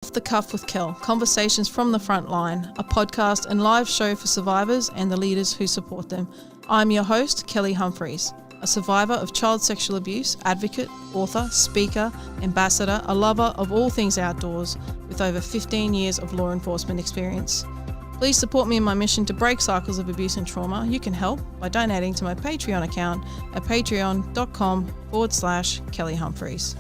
Off the Cuff with Kel, Conversations from the Front Line, a podcast and live show for survivors and the leaders who support them. I'm your host, Kelly Humphries, a survivor of child sexual abuse, advocate, author, speaker, ambassador, a lover of all things outdoors, with over 15 years of law enforcement experience. Please support me in my mission to break cycles of abuse and trauma. You can help by donating to my Patreon account at patreon.com/Kelly Humphries.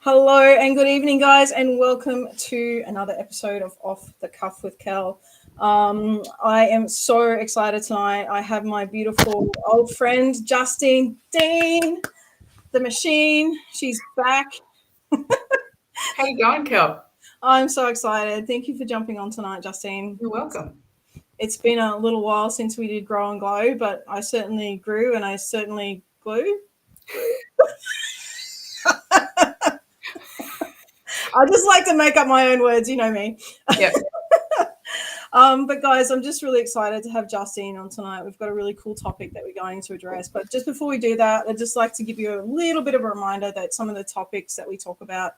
Hello and good evening, guys, and welcome to another episode of Off the Cuff with Kel. I am so excited tonight. I have my beautiful old friend, Justine Dean, the machine. She's back. How you going, Kel? I'm so excited. Thank you for jumping on tonight, Justine. You're welcome. It's been a little while since we did Grow and Glow, but I certainly grew and I certainly glue. I just like to make up my own words, you know me. Yep. But guys, I'm just really excited to have Justine on tonight. We've got a really cool topic that we're going to address. But just before we do that, I'd just like to give you a little bit of a reminder that some of the topics that we talk about,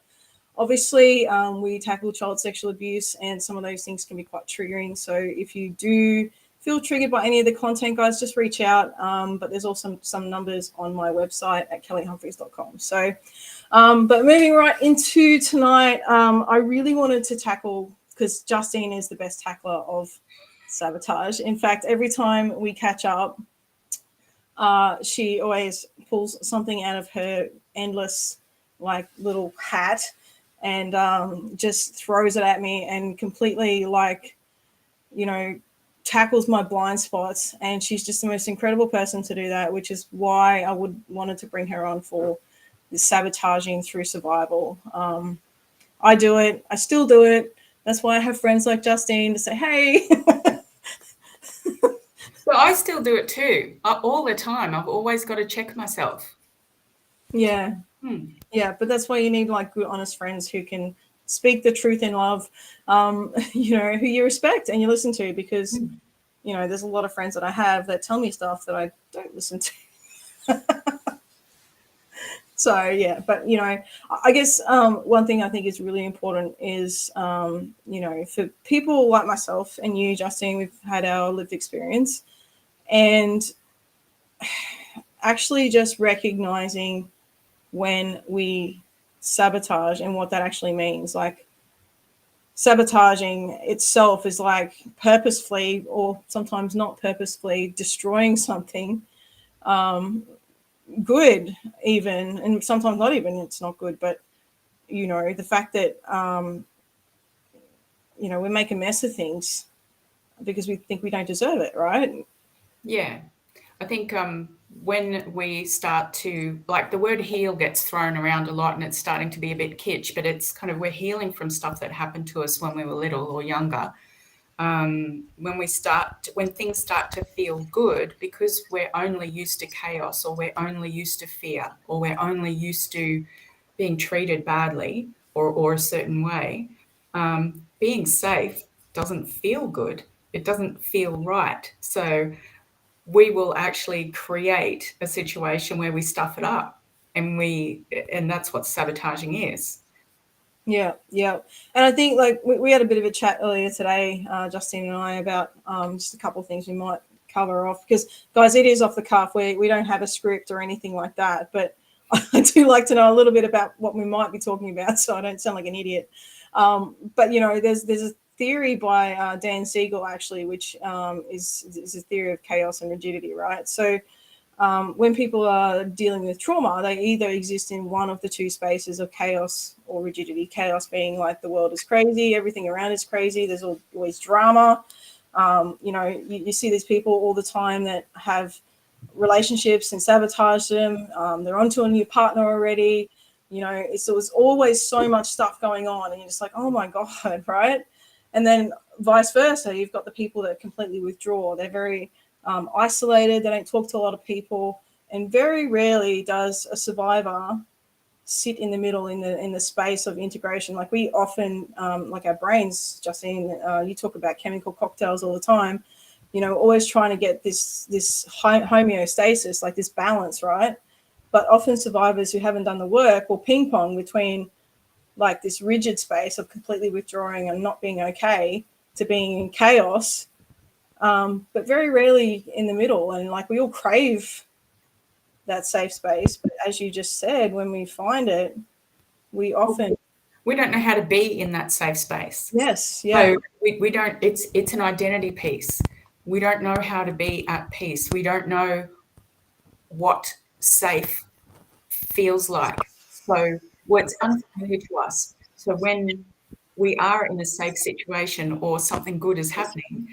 obviously, we tackle child sexual abuse, and some of those things can be quite triggering. So if you do feel triggered by any of the content, guys, just reach out. But there's also some numbers on my website at kellyhumphries.com. So, but moving right into tonight, I really wanted to tackle, because Justine is the best tackler of sabotage. In fact, every time we catch up, she always pulls something out of her endless, like, little hat and just throws it at me and completely, like, you know, tackles my blind spots. And she's just the most incredible person to do that, which is why I wanted to bring her on for this sabotaging through survival. I do it. I still do it. That's why I have friends like Justine to say, hey. Well, I still do it too, all the time. I've always got to check myself. Yeah. Yeah, but that's why you need, like, good, honest friends who can speak the truth in love, you know, who you respect and you listen to, because, you know, there's a lot of friends that I have that tell me stuff that I don't listen to. So, yeah, but, you know, I guess one thing I think is really important is, you know, for people like myself and you, Justine, we've had our lived experience, and actually just recognizing when we sabotage and what that actually means. Like, sabotaging itself is like purposefully, or sometimes not purposefully, destroying something good, even, and sometimes not even, it's not good, but, you know, the fact that you know, we make a mess of things because we think we don't deserve it, right? Yeah. I think when we start to, like, the word heal gets thrown around a lot and it's starting to be a bit kitsch, but it's kind of, we're healing from stuff that happened to us when we were little or younger. When things start to feel good, because we're only used to chaos, or we're only used to fear, or we're only used to being treated badly or a certain way, being safe doesn't feel good. It doesn't feel right. So we will actually create a situation where we stuff it up, and that's what sabotaging is. Yeah. And I think, like, we had a bit of a chat earlier today, Justine and I, about just a couple of things we might cover off, because, guys, it is off the cuff. We don't have a script or anything like that, but I do like to know a little bit about what we might be talking about, so I don't sound like an idiot. But, you know, there's a theory by Dan Siegel, actually, which is a theory of chaos and rigidity, right? So when people are dealing with trauma, they either exist in one of the two spaces of chaos or rigidity. Chaos being like the world is crazy, everything around is crazy, there's always drama. You know, you see these people all the time that have relationships and sabotage them. They're onto a new partner already. You know, there's always so much stuff going on, and you're just like, oh my God, right? And then vice versa, you've got the people that completely withdraw. They're very isolated. They don't talk to a lot of people, and very rarely does a survivor sit in the middle, in the space of integration. Like, we often, like, our brains, Justine, you talk about chemical cocktails all the time. always trying to get this homeostasis, like this balance, right? But often survivors who haven't done the work will ping pong between like this rigid space of completely withdrawing and not being okay to being in chaos, but very rarely in the middle. And like we all crave that safe space, but as you just said, when we find it, we often we don't know how to be in that safe space. Yes, yeah. So we don't. It's an identity piece. We don't know how to be at peace. We don't know what safe feels like. So what's unfamiliar to us. So when we are in a safe situation or something good is happening,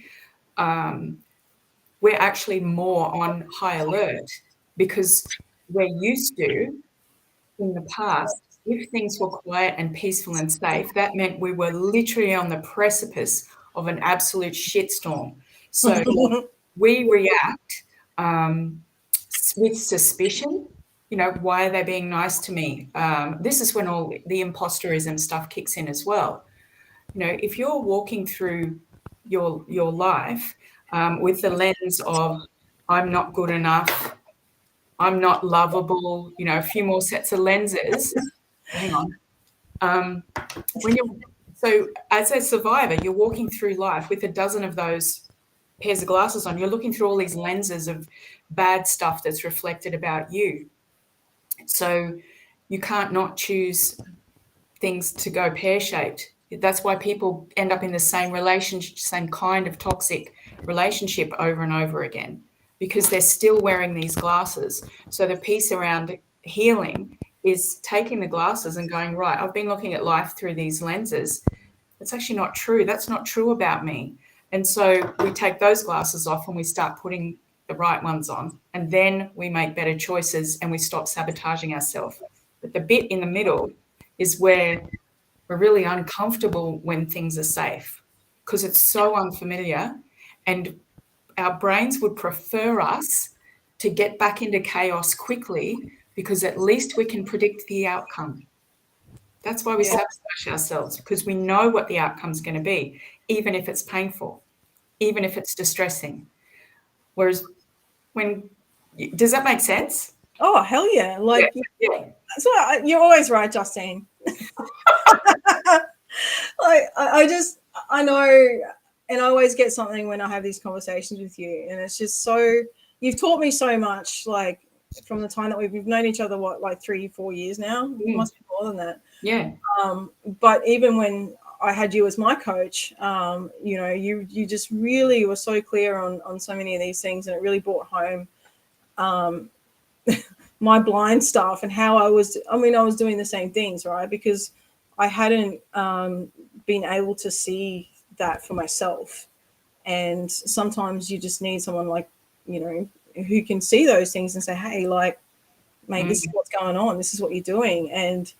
we're actually more on high alert because we're used to, in the past, if things were quiet and peaceful and safe, that meant we were literally on the precipice of an absolute shitstorm. So we react with suspicion. Why are they being nice to me? This is when all the imposterism stuff kicks in as well. If you're walking through your life with the lens of I'm not good enough, I'm not lovable, a few more sets of lenses. Hang on. So as a survivor, you're walking through life with a dozen of those pairs of glasses on. You're looking through all these lenses of bad stuff that's reflected about you. So you can't not choose things to go pear-shaped. That's why people end up in the same relationship, same kind of toxic relationship over and over again, because they're still wearing these glasses. So the piece around healing is taking the glasses and going, right, I've been looking at life through these lenses. That's actually not true. That's not true about me. And so we take those glasses off and we start putting the right ones on. And then we make better choices and we stop sabotaging ourselves. But the bit in the middle is where we're really uncomfortable when things are safe because it's so unfamiliar, and our brains would prefer us to get back into chaos quickly because at least we can predict the outcome. That's why we sabotage ourselves, because we know what the outcome's going to be, even if it's painful, even if it's distressing. Whereas does that make sense? Oh, hell yeah. Like, yeah. That's why you're always right, Justine. Like, I know, and I always get something when I have these conversations with you, and it's just so, you've taught me so much, like, from the time that we've known each other, like 3-4 years now? It must be more than that. Yeah. But even when I had you as my coach, you just really were so clear on so many of these things, and it really brought home my blind stuff and how I was doing the same things, right? Because I hadn't been able to see that for myself. And sometimes you just need someone like, who can see those things and say, hey, like, mate, this is what's going on. This is what you're doing. And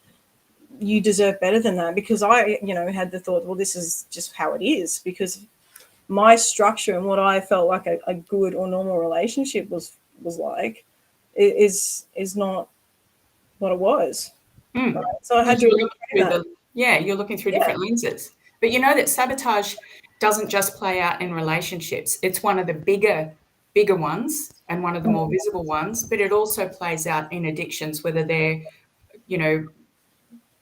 you deserve better than that. Because I, had the thought, well, this is just how it is. Because my structure and what I felt like a good or normal relationship was like, is not what it was. Right? So I had to you're looking through different lenses. But you know that sabotage doesn't just play out in relationships. It's one of the bigger ones and one of the more visible ones, but it also plays out in addictions, whether they're,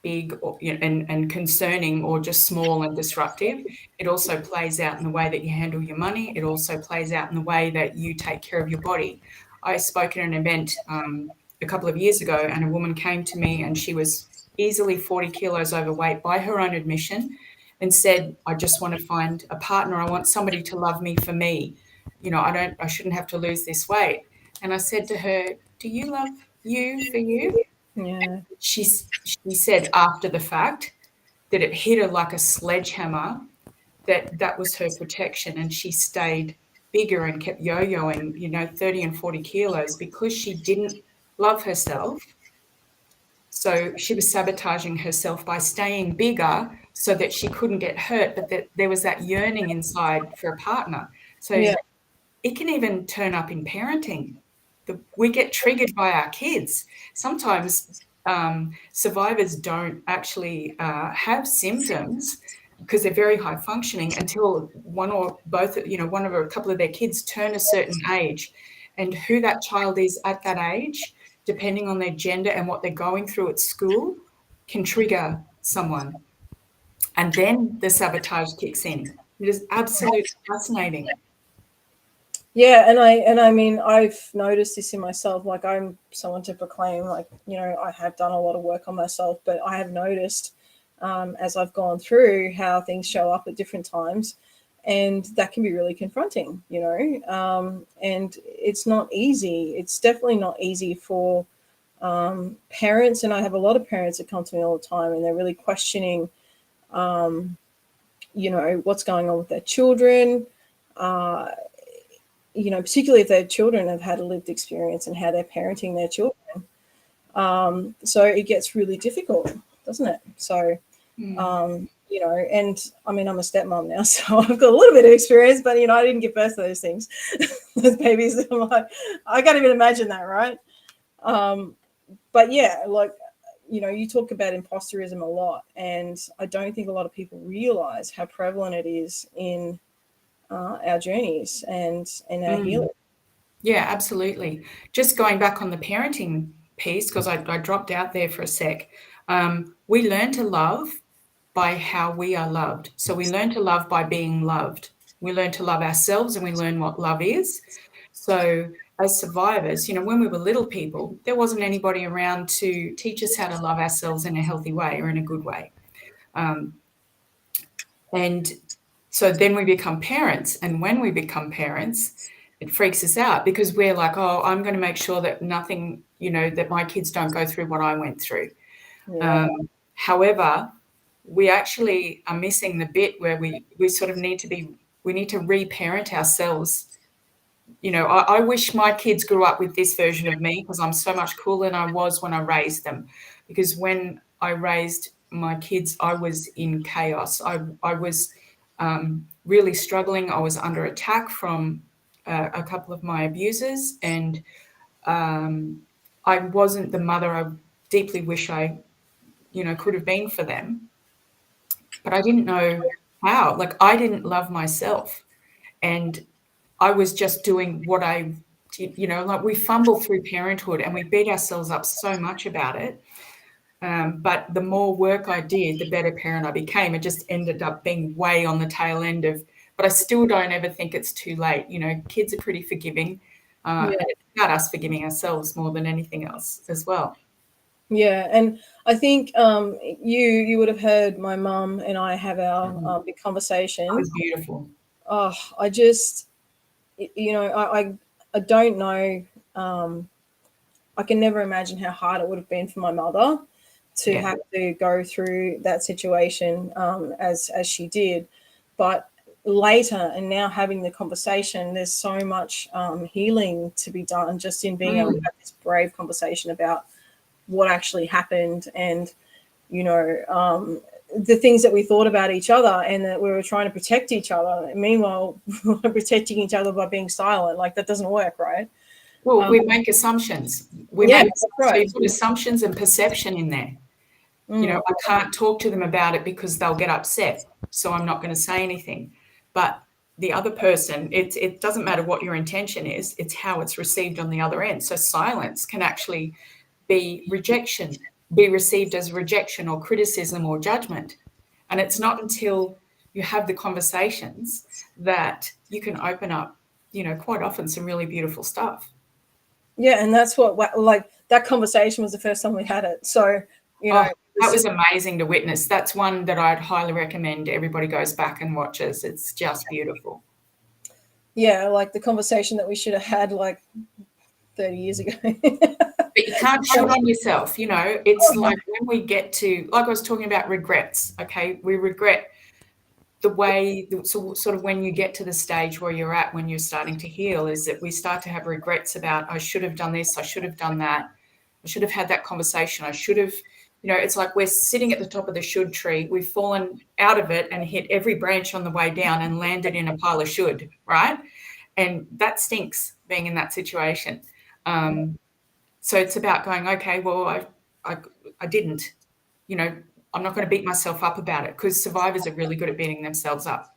big or, and concerning, or just small and disruptive. It also plays out in the way that you handle your money. It also plays out in the way that you take care of your body. I spoke at an event a couple of years ago, and a woman came to me and she was easily 40 kilos overweight by her own admission, and said, I just want to find a partner. I want somebody to love me for me. I shouldn't have to lose this weight. And I said to her, do you love you for you? Yeah. She said after the fact that it hit her like a sledgehammer, that was her protection, and she stayed bigger and kept yo-yoing, 30 and 40 kilos because she didn't love herself. So she was sabotaging herself by staying bigger so that she couldn't get hurt, but that there was that yearning inside for a partner. So it can even turn up in parenting. We get triggered by our kids. Sometimes survivors don't actually have symptoms because they're very high functioning until one or both, one or a couple of their kids turn a certain age. And who that child is at that age, depending on their gender and what they're going through at school, can trigger someone. And then the sabotage kicks in. It is absolutely fascinating. Yeah, and I mean, I've noticed this in myself. Like, I'm someone to proclaim, like, I have done a lot of work on myself, but I have noticed, as I've gone through, how things show up at different times, and that can be really confronting. And it's not easy. It's definitely not easy for parents, and I have a lot of parents that come to me all the time, and they're really questioning, what's going on with their children. Uh, particularly if their children have had a lived experience and how they're parenting their children. So it gets really difficult, doesn't it? So, and I mean, I'm a stepmom now, so I've got a little bit of experience, but, I didn't give birth to those things, those babies. I'm like, I can't even imagine that, right? But yeah, like, you talk about imposterism a lot, and I don't think a lot of people realize how prevalent it is in our journeys and our healing. Yeah, absolutely. Just going back on the parenting piece, because I dropped out there for a sec. We learn to love by how we are loved. So we learn to love by being loved. We learn to love ourselves, and we learn what love is. So as survivors, when we were little people, there wasn't anybody around to teach us how to love ourselves in a healthy way or in a good way. And so then we become parents. And when we become parents, it freaks us out because we're like, oh, I'm going to make sure that nothing, that my kids don't go through what I went through. Yeah. However, we actually are missing the bit where we sort of need to reparent ourselves. I wish my kids grew up with this version of me because I'm so much cooler than I was when I raised them. Because when I raised my kids, I was in chaos. I was really struggling. I was under attack from a couple of my abusers, and I wasn't the mother I deeply wish I, could have been for them. But I didn't know how. Like, I didn't love myself. And I was just doing what I did, like we fumble through parenthood and we beat ourselves up so much about it. But the more work I did, the better parent I became. It just ended up being way on the tail end of, but I still don't ever think it's too late. Kids are pretty forgiving. Yeah. And it's about us forgiving ourselves more than anything else as well. Yeah, and I think you would have heard my mum and I have our big That conversation. was beautiful. Oh, I just, I don't know. I can never imagine how hard it would have been for my mother to Yeah. have to go through that situation as she did. But later, and now having the conversation, there's so much healing to be done just in being able to have this brave conversation about what actually happened, and the things that we thought about each other, and that we were trying to protect each other. Meanwhile, we're protecting each other by being silent. Like, that doesn't work, right? Well, we make assumptions. Yeah, that's So right. you put assumptions and perception in there. I can't talk to them about it because they'll get upset. So I'm not going to say anything. But the other person, it doesn't matter what your intention is, it's how it's received on the other end. So silence can actually be received as rejection or criticism or judgment. And it's not until you have the conversations that you can open up, quite often some really beautiful stuff. Yeah, and that's what, like, that conversation was the first time we had it. So, Oh, it's that was just, amazing to witness. That's one that I'd highly recommend everybody goes back and watches. It's just beautiful. yeah, like the conversation that we should have had like 30 years ago. But you can't shut on yourself. It's like when we get to, like I was talking about regrets, okay? We regret the way, sort of when you get to the stage where you're at when you're starting to heal, is that we start to have regrets about, I should have done this, I should have done that. I should have had that conversation. I should have, it's like we're sitting at the top of the should tree. We've fallen out of it and hit every branch on the way down and landed in a pile of should, right? And that stinks, being in that situation. So it's about going, okay, well, I didn't, I'm not going to beat myself up about it, because survivors are really good at beating themselves up.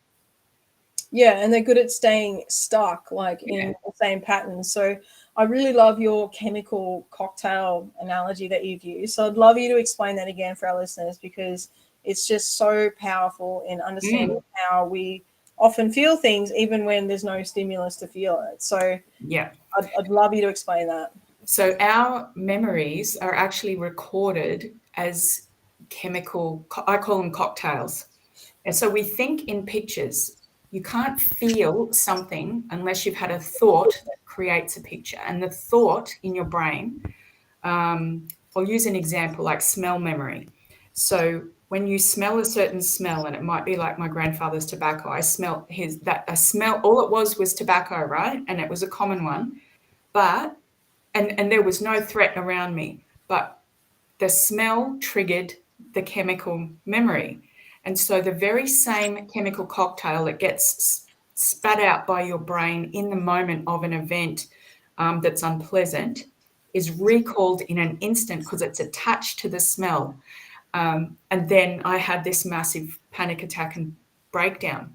Yeah, and they're good at staying stuck, like in the same pattern. So I really love your chemical cocktail analogy that you've used. So I'd love you to explain that again for our listeners, because it's just so powerful in understanding how we often feel things even when there's no stimulus to feel it. So Yeah. I'd love you to explain that. So our memories are actually recorded as chemical, I call them cocktails. And so we think in pictures. You can't feel something unless you've had a thought that creates a picture. And the thought in your brain, I'll use an example like smell memory. So when you smell a certain smell, and it might be like my grandfather's tobacco, I smell all it was tobacco, right? And it was a common one. But and there was no threat around me, but the smell triggered the chemical memory. And so the very same chemical cocktail that gets spat out by your brain in the moment of an event that's unpleasant is recalled in an instant because it's attached to the smell. And then I had this massive panic attack and breakdown.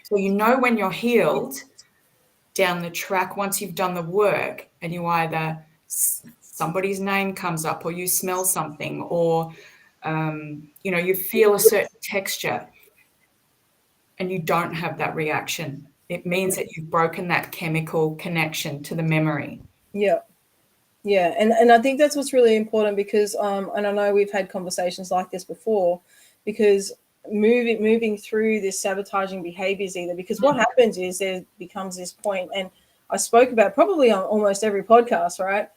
So you know when you're healed down the track, once you've done the work, and you either somebody's name comes up, or you smell something, or you feel a certain texture, and you don't have that reaction, it means that you've broken that chemical connection to the memory. Yeah. Yeah, and I think that's what's really important, because and I know we've had conversations like this before, because moving through this sabotaging behaviors, either because what happens is there becomes this point, and I spoke about probably on almost every podcast, right?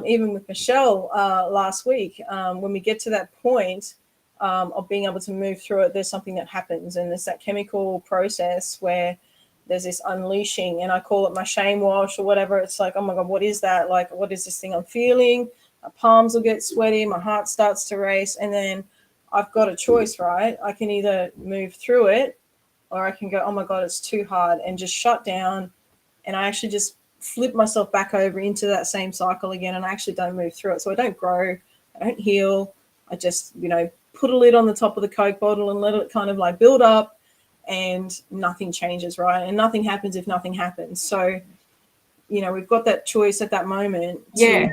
Even with Michelle last week, when we get to that point of being able to move through it, there's something that happens, and there's that chemical process where there's this unleashing, and I call it my shame wash or whatever. It's like, oh my God, what is that? Like, what is this thing I'm feeling? My palms will get sweaty, my heart starts to race, and then I've got a choice, right? I can either move through it, or I can go, oh my God, it's too hard, and just shut down. And I actually just flip myself back over into that same cycle again, and I actually don't move through it. So I don't grow, I don't heal. I just, put a lid on the top of the Coke bottle and let it kind of like build up, and nothing changes, right? And nothing happens if nothing happens. So, we've got that choice at that moment to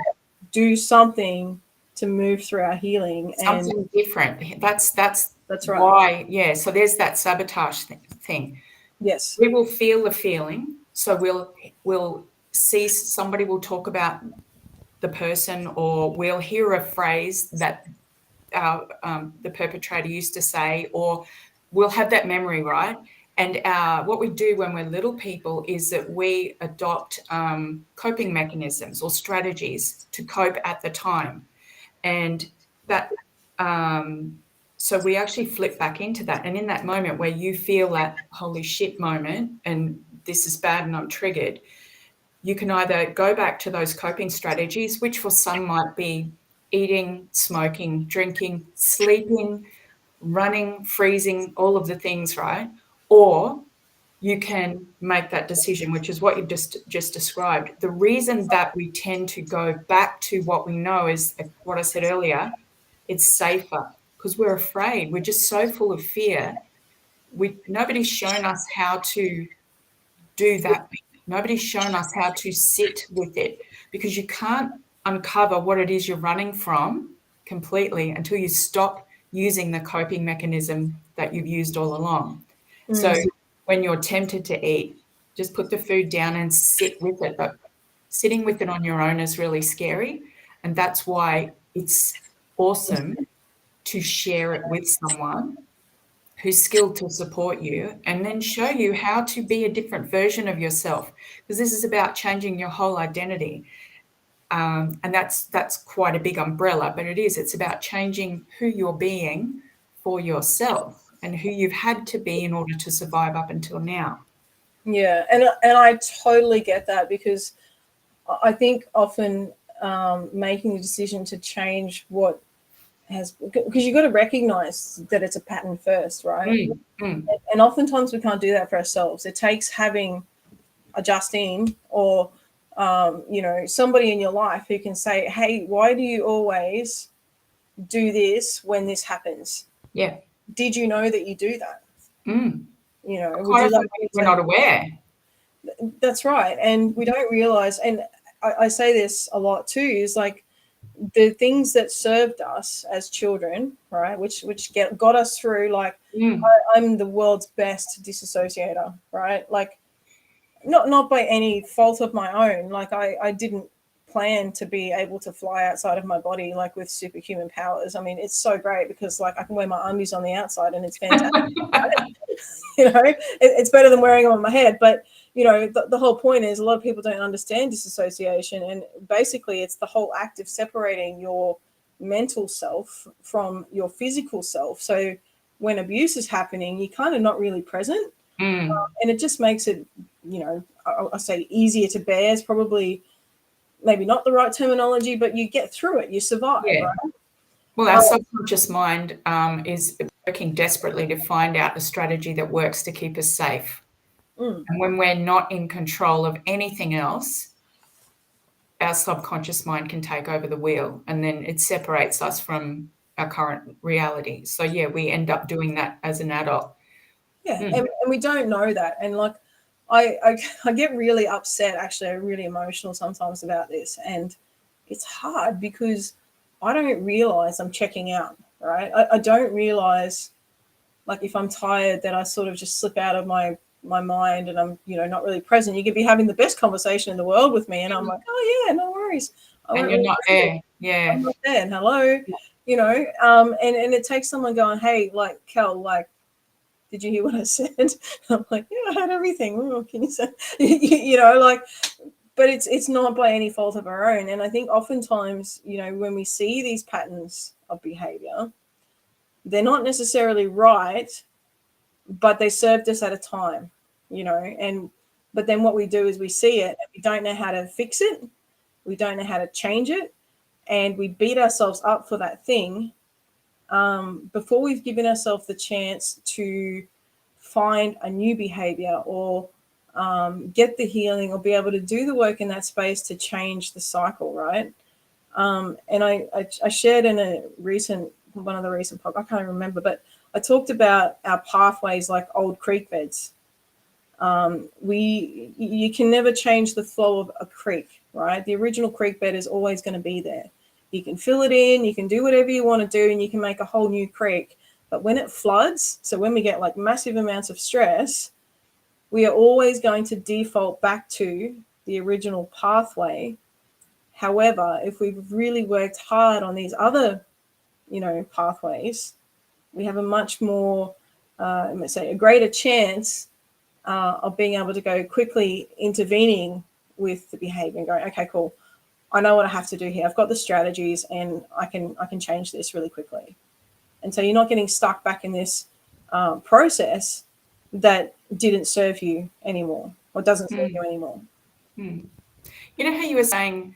do something to move through our healing. Something and different. That's right. Why, so there's that sabotage thing. Yes. We will feel the feeling. So we'll see, somebody will talk about the person, or we'll hear a phrase that the perpetrator used to say, or we'll have that memory, right? And what we do when we're little people is that we adopt coping mechanisms or strategies to cope at the time. And that, so we actually flip back into that. And in that moment where you feel that holy shit moment, and this is bad and I'm triggered, you can either go back to those coping strategies, which for some might be eating, smoking, drinking, sleeping, running, freezing, all of the things, right? Or you can make that decision, which is what you've just described. The reason that we tend to go back to what we know is what I said earlier. It's safer because we're afraid. We're just so full of fear. Nobody's shown us how to do that. Nobody's shown us how to sit with it, because you can't uncover what it is you're running from completely until you stop using the coping mechanism that you've used all along. So when you're tempted to eat, just put the food down and sit with it. But sitting with it on your own is really scary. And that's why it's awesome to share it with someone who's skilled to support you, and then show you how to be a different version of yourself, because this is about changing your whole identity. And that's quite a big umbrella, but it's about changing who you're being for yourself and who you've had to be in order to survive up until now. Yeah, and I totally get that, because I think often making the decision to change what has, because you've got to recognize that it's a pattern first, right? And oftentimes we can't do that for ourselves. It takes having a Justine or somebody in your life who can say, hey, why do you always do this when this happens. Yeah. Did you know that you do that? You know, would Quite you like often me we're to? not aware. That's right. And we don't realize, and I say this a lot too, is like the things that served us as children, right? Which got us through. Like I'm the world's best disassociator, right? Like not by any fault of my own. Like I didn't plan to be able to fly outside of my body like with superhuman powers. I mean, it's so great because like I can wear my undies on the outside and it's fantastic. You know, it's better than wearing them on my head. But you know, the whole point is a lot of people don't understand disassociation, and basically it's the whole act of separating your mental self from your physical self. So when abuse is happening, you're kind of not really present, and it just makes it, you know, I say easier to bear is probably maybe not the right terminology, but you get through it, you survive, Yeah. right? Well, our subconscious mind is working desperately to find out a strategy that works to keep us safe. And when we're not in control of anything else, our subconscious mind can take over the wheel, and then it separates us from our current reality. So yeah, we end up doing that as an adult. Yeah, and we don't know that. And like I get really upset, actually, I'm really emotional sometimes about this. And it's hard because I don't realize I'm checking out, right? I don't realize, like, if I'm tired, that I sort of just slip out of my mind and I'm, you know, not really present. You could be having the best conversation in the world with me and I'm like, oh yeah, no worries. I And won't you're really not listen. there. Yeah. I'm not there. And hello, you know, and it takes someone going, hey, like, Kel, like, did you hear what I said? I'm like, yeah, I had everything. Oh, can you say, you know, like, but it's not by any fault of our own. And I think oftentimes, you know, when we see these patterns of behavior, they're not necessarily right, but they served us at a time, you know, and but then what we do is we see it and we don't know how to fix it. We don't know how to change it. And we beat ourselves up for that thing before we've given ourselves the chance to find a new behavior or get the healing or be able to do the work in that space to change the cycle, right? And I shared in a recent, one of the recent podcasts, I can't remember, but I talked about our pathways like old creek beds. You can never change the flow of a creek, right? The original creek bed is always going to be there. You can fill it in, you can do whatever you want to do, and you can make a whole new creek. But when it floods, so when we get like massive amounts of stress, we are always going to default back to the original pathway. However, if we've really worked hard on these other, you know, pathways, we have a much more, let's say, a greater chance of being able to go quickly intervening with the behavior and going, okay, cool. I know what I have to do here. I've got the strategies and I can change this really quickly. And so you're not getting stuck back in this process that didn't serve you anymore or doesn't serve you anymore. You know how you were saying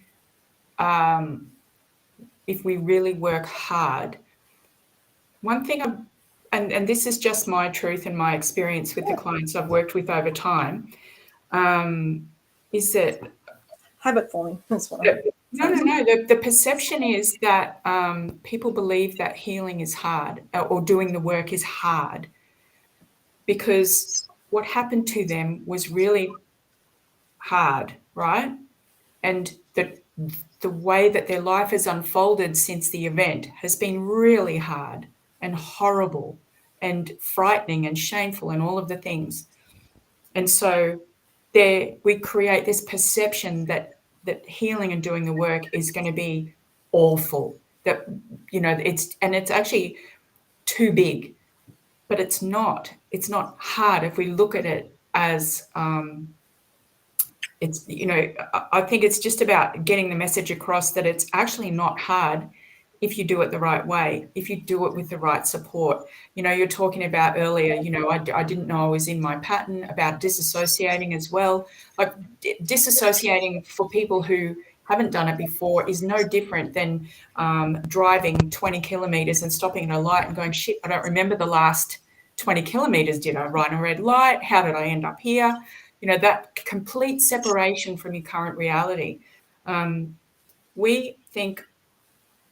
if we really work hard, one thing and this is just my truth and my experience with the clients I've worked with over time, is that Habit forming. That's what I'm. no. The perception is that people believe that healing is hard or doing the work is hard because what happened to them was really hard, right? And the way that their life has unfolded since the event has been really hard and horrible and frightening and shameful and all of the things. And so we create this perception that healing and doing the work is going to be awful, that, you know, it's actually too big, but it's not hard if we look at it as it's, you know, I think it's just about getting the message across that it's actually not hard if you do it the right way, if you do it with the right support. You know, you're talking about earlier, you know, I didn't know I was in my pattern, about disassociating as well. Like disassociating for people who haven't done it before is no different than driving 20 kilometers and stopping at a light and going, shit, I don't remember the last 20 kilometers. Did I run a red light? How did I end up here? You know, that complete separation from your current reality. We think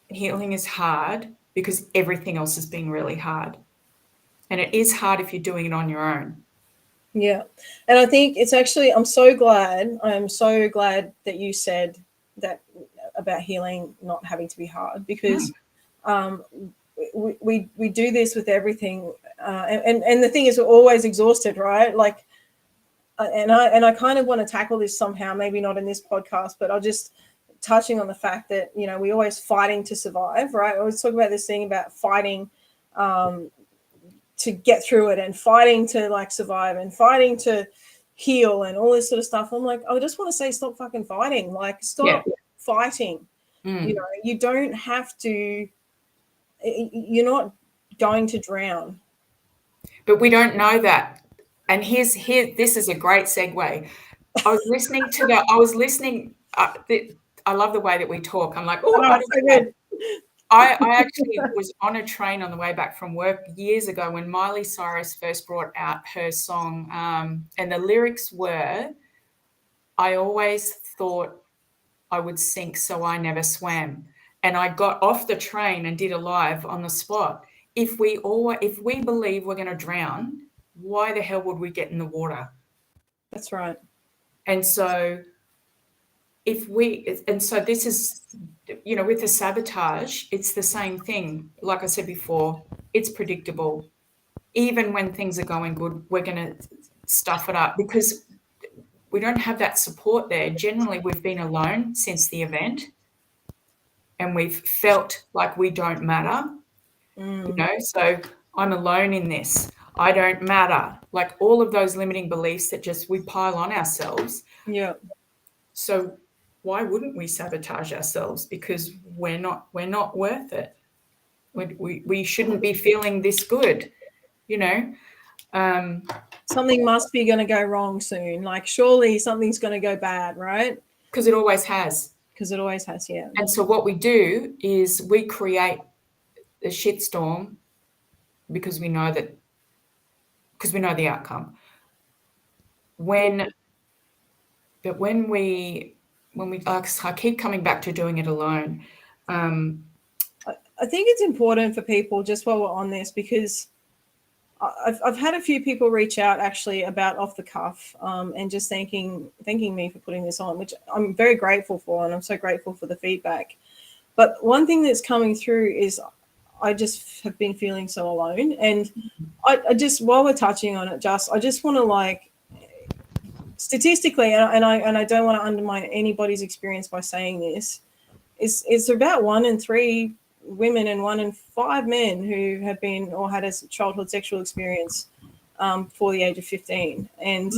healing is hard because everything else has been really hard. And it is hard if you're doing it on your own. Yeah. And I think it's actually, I'm so glad that you said that about healing not having to be hard, because we do this with everything. And the thing is, we're always exhausted, right? Like, and I kind of want to tackle this somehow, maybe not in this podcast, but I'll just touching on the fact that, you know, we're always fighting to survive, right? I always talk about this thing about fighting to get through it, and fighting to like survive, and fighting to heal, and all this sort of stuff. I'm like, I just want to say, stop fucking fighting. Like, stop fighting. You know, you don't have to, you're not going to drown. But we don't know that. And this is a great segue. I was listening. I love the way that we talk. I'm like, oh, I don't so know. good. I actually was on a train on the way back from work years ago when Miley Cyrus first brought out her song, and the lyrics were, I always thought I would sink, so I never swam. And I got off the train and did a live on the spot. If we believe we're going to drown, why the hell would we get in the water? That's right. And so this is, you know, with the sabotage, it's the same thing. Like I said before, it's predictable. Even when things are going good, we're going to stuff it up because we don't have that support there. Generally, we've been alone since the event, and we've felt like we don't matter, you know, so I'm alone in this. I don't matter. Like all of those limiting beliefs that just we pile on ourselves. Yeah. So why wouldn't we sabotage ourselves? Because we're not worth it. We shouldn't be feeling this good, you know. Something must be going to go wrong soon. Like, surely something's going to go bad, right? Because it always has. Because it always has, yeah. And so what we do is we create a shitstorm because we know the outcome. I keep coming back to doing it alone. I think it's important for people, just while we're on this, because I've had a few people reach out actually about off the cuff, and just thanking me for putting this on, which I'm very grateful for, and I'm so grateful for the feedback. But one thing that's coming through is I just have been feeling so alone, and I just, while we're touching on it, I just want to, like, statistically, and I don't want to undermine anybody's experience by saying this, it's about 1 in 3 women and 1 in 5 men who have been or had a childhood sexual experience before the age of 15. And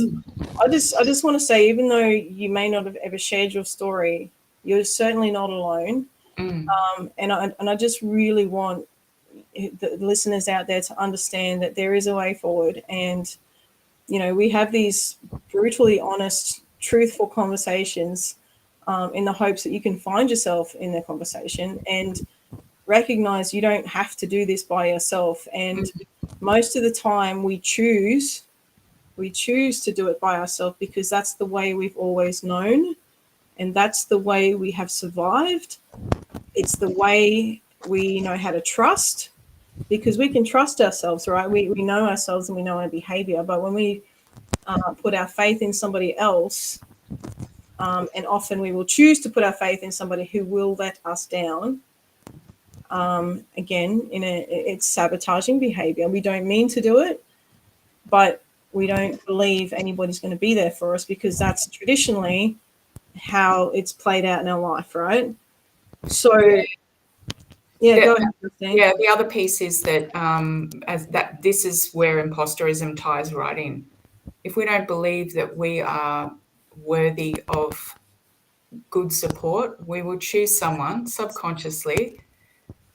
I just want to say, even though you may not have ever shared your story, you're certainly not alone. And I just really want the listeners out there to understand that there is a way forward. And, you know, we have these brutally honest, truthful conversations in the hopes that you can find yourself in the conversation and recognize you don't have to do this by yourself. And most of the time we choose to do it by ourselves because that's the way we've always known, and that's the way we have survived. It's the way we know how to trust, because we can trust ourselves, right? We know ourselves and we know our behavior. But when we put our faith in somebody else, and often we will choose to put our faith in somebody who will let us down, again, it's sabotaging behavior. We don't mean to do it, but we don't believe anybody's going to be there for us because that's traditionally how it's played out in our life, right? So, go ahead, Justine. Yeah, the other piece is that this is where imposterism ties right in. If we don't believe that we are worthy of good support, we will choose someone subconsciously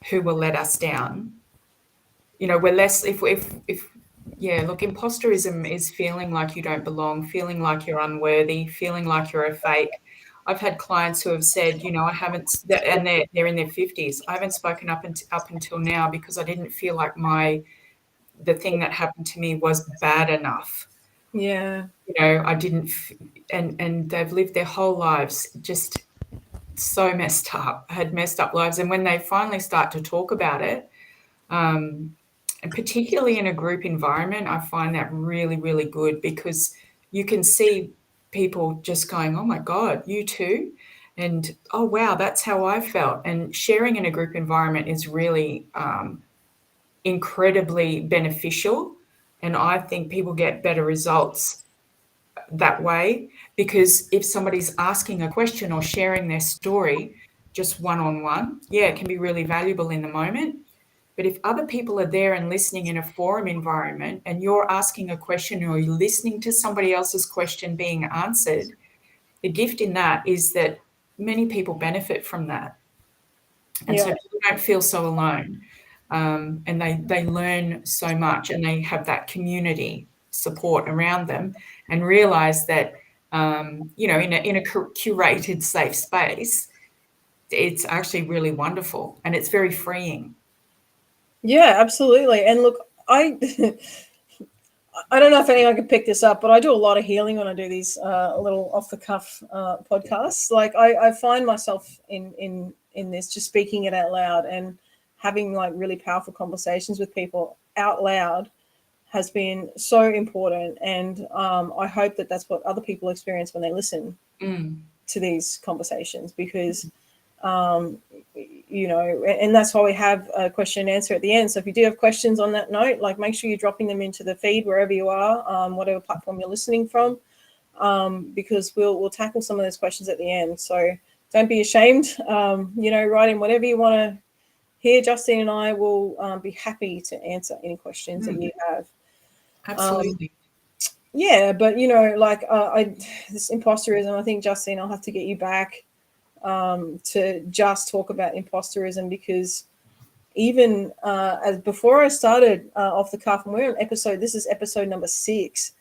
who will let us down. You know, we're less look, imposterism is feeling like you don't belong, feeling like you're unworthy, feeling like you're a fake. I've had clients who have said, you know, I haven't, and they're in their 50s. I haven't spoken up until now because I didn't feel like the thing that happened to me was bad enough. Yeah. You know, I didn't, and they've lived their whole lives just so messed up, had messed up lives. And when they finally start to talk about it, And particularly in a group environment, I find that really, really good, because you can see people just going, oh my God, you too? And oh, wow, that's how I felt. And sharing in a group environment is really incredibly beneficial. And I think people get better results that way, because if somebody's asking a question or sharing their story just one-on-one, yeah, it can be really valuable in the moment. But if other people are there and listening in a forum environment, and you're asking a question or you're listening to somebody else's question being answered, the gift in that is that many people benefit from that. And so people don't feel so alone. And they learn so much, and they have that community support around them, and realize that, in a curated, safe space, it's actually really wonderful, and it's very freeing. Yeah, absolutely. And look, I I don't know if anyone can pick this up, but I do a lot of healing when I do these little off the cuff podcasts. Like I find myself in this, just speaking it out loud and having like really powerful conversations with people out loud has been so important. And I hope that that's what other people experience when they listen to these conversations, because and that's why we have a question and answer at the end. So if you do have questions on that note, like, make sure you're dropping them into the feed wherever you are, whatever platform you're listening from, because we'll tackle some of those questions at the end. So don't be ashamed. Write in whatever you want to hear. Justine and I will be happy to answer any questions that you have. Absolutely. Yeah, but this imposterism, I think, Justine, I'll have to get you back to just talk about imposterism, because even as before I started off the cuff, and we're on this is episode number 6.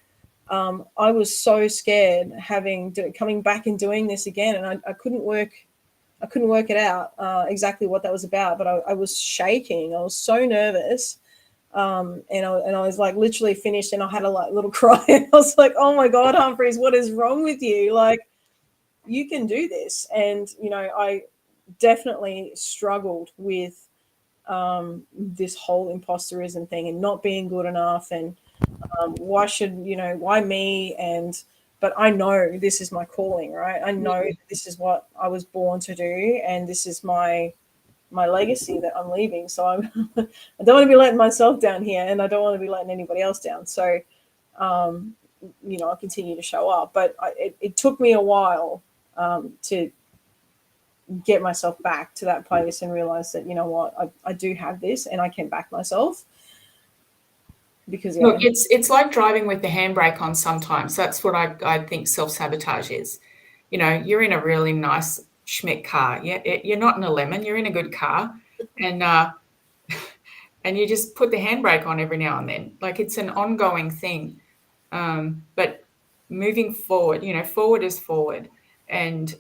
I was so scared coming back and doing this again, and I couldn't work it out exactly what that was about, but I was shaking. I was so nervous. And I was like literally finished, and I had a little cry. I was like, oh my God, Humphries, what is wrong with you? Like, you can do this. And, I definitely struggled with this whole imposterism thing, and not being good enough, and why me? But I know this is my calling, right? I know that this is what I was born to do, and this is my legacy that I'm leaving. So I don't want to be letting myself down here, and I don't want to be letting anybody else down. So, I continue to show up, but it took me a while to get myself back to that place and realize that, you know what, I do have this, and I can back myself. Because Look, it's like driving with the handbrake on sometimes. That's what I think self-sabotage is. You're in a really nice schmick car. You're not in a lemon, you're in a good car. And and you just put the handbrake on every now and then. Like, it's an ongoing thing. But moving forward, forward is forward. And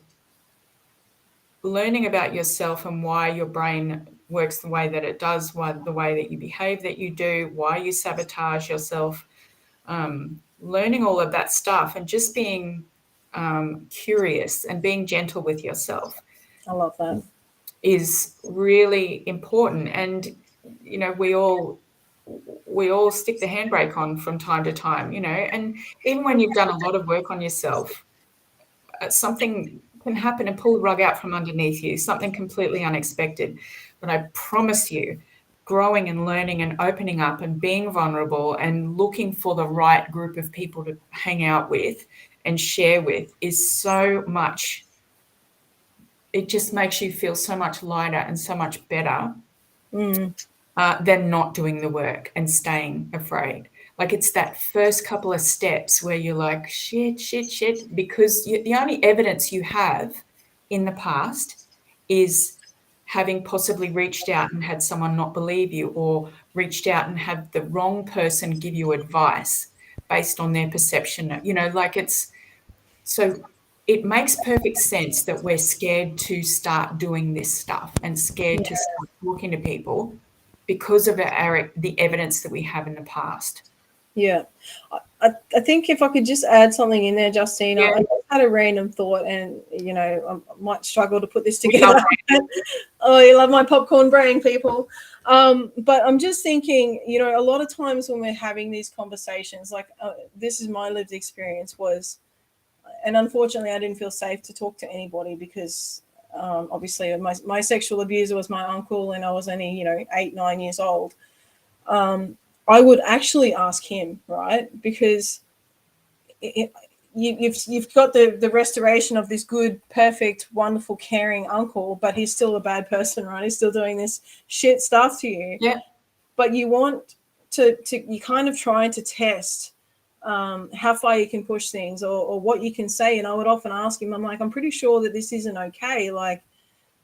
learning about yourself and why your brain works the way that it does, why the way that you behave that you do, why you sabotage yourself, learning all of that stuff, and just being curious and being gentle with yourself. I love that. Is really important. And we all stick the handbrake on from time to time, and even when you've done a lot of work on yourself, something can happen and pull the rug out from underneath you, something completely unexpected. But I promise you, growing and learning and opening up and being vulnerable and looking for the right group of people to hang out with and share with is so much, it just makes you feel so much lighter and so much better than not doing the work and staying afraid. Like, it's that first couple of steps where you're like, shit, because the only evidence you have in the past is having possibly reached out and had someone not believe you, or reached out and had the wrong person give you advice based on their perception. So it makes perfect sense that we're scared to start doing this stuff and scared to start talking to people, because of the evidence that we have in the past. Yeah. I think if I could just add something in there, Justine, Yeah, I just had a random thought, and I might struggle to put this we love together. Oh, you love my popcorn brain, people. But I'm just thinking, a lot of times when we're having these conversations, like this is my lived experience was, and unfortunately, I didn't feel safe to talk to anybody because obviously my sexual abuser was my uncle, and I was only 8, 9 years old. I would actually ask him, right? Because you've got the restoration of this good, perfect, wonderful, caring uncle, but he's still a bad person, right? He's still doing this shit stuff to you. yeah, But you want to you kind of trying to test how far you can push things, or what you can say. And I would often ask him, I'm like, I'm pretty sure that this isn't okay. Like,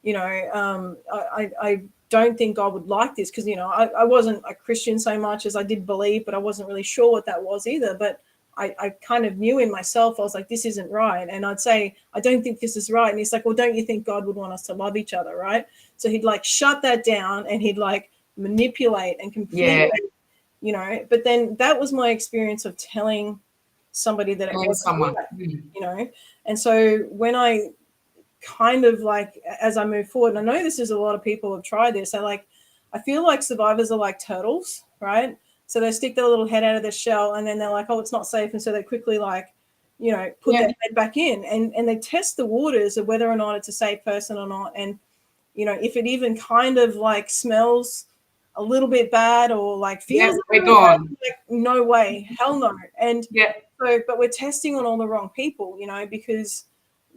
I don't think God would like this, because I wasn't a Christian so much as I did believe, but I wasn't really sure what that was either. But I kind of knew in myself, I was like, this isn't right. And I'd say, I don't think this is right. And he's like, well, don't you think God would want us to love each other, right? So he'd like shut that down, and he'd like manipulate and completely, but then that was my experience of telling somebody that it and wasn't someone. right. And so when I kind of like, as I move forward, and I know this is a lot of people have tried this, I feel like survivors are like turtles, right? So they stick their little head out of their shell, and then they're like, oh, it's not safe, and so they quickly put their head back in, and they test the waters of whether or not it's a safe person or not. And if it even kind of like smells a little bit bad, or like feels a We're little bad, gone. like, no way, hell no. And Yeah. so, but we're testing on all the wrong people, because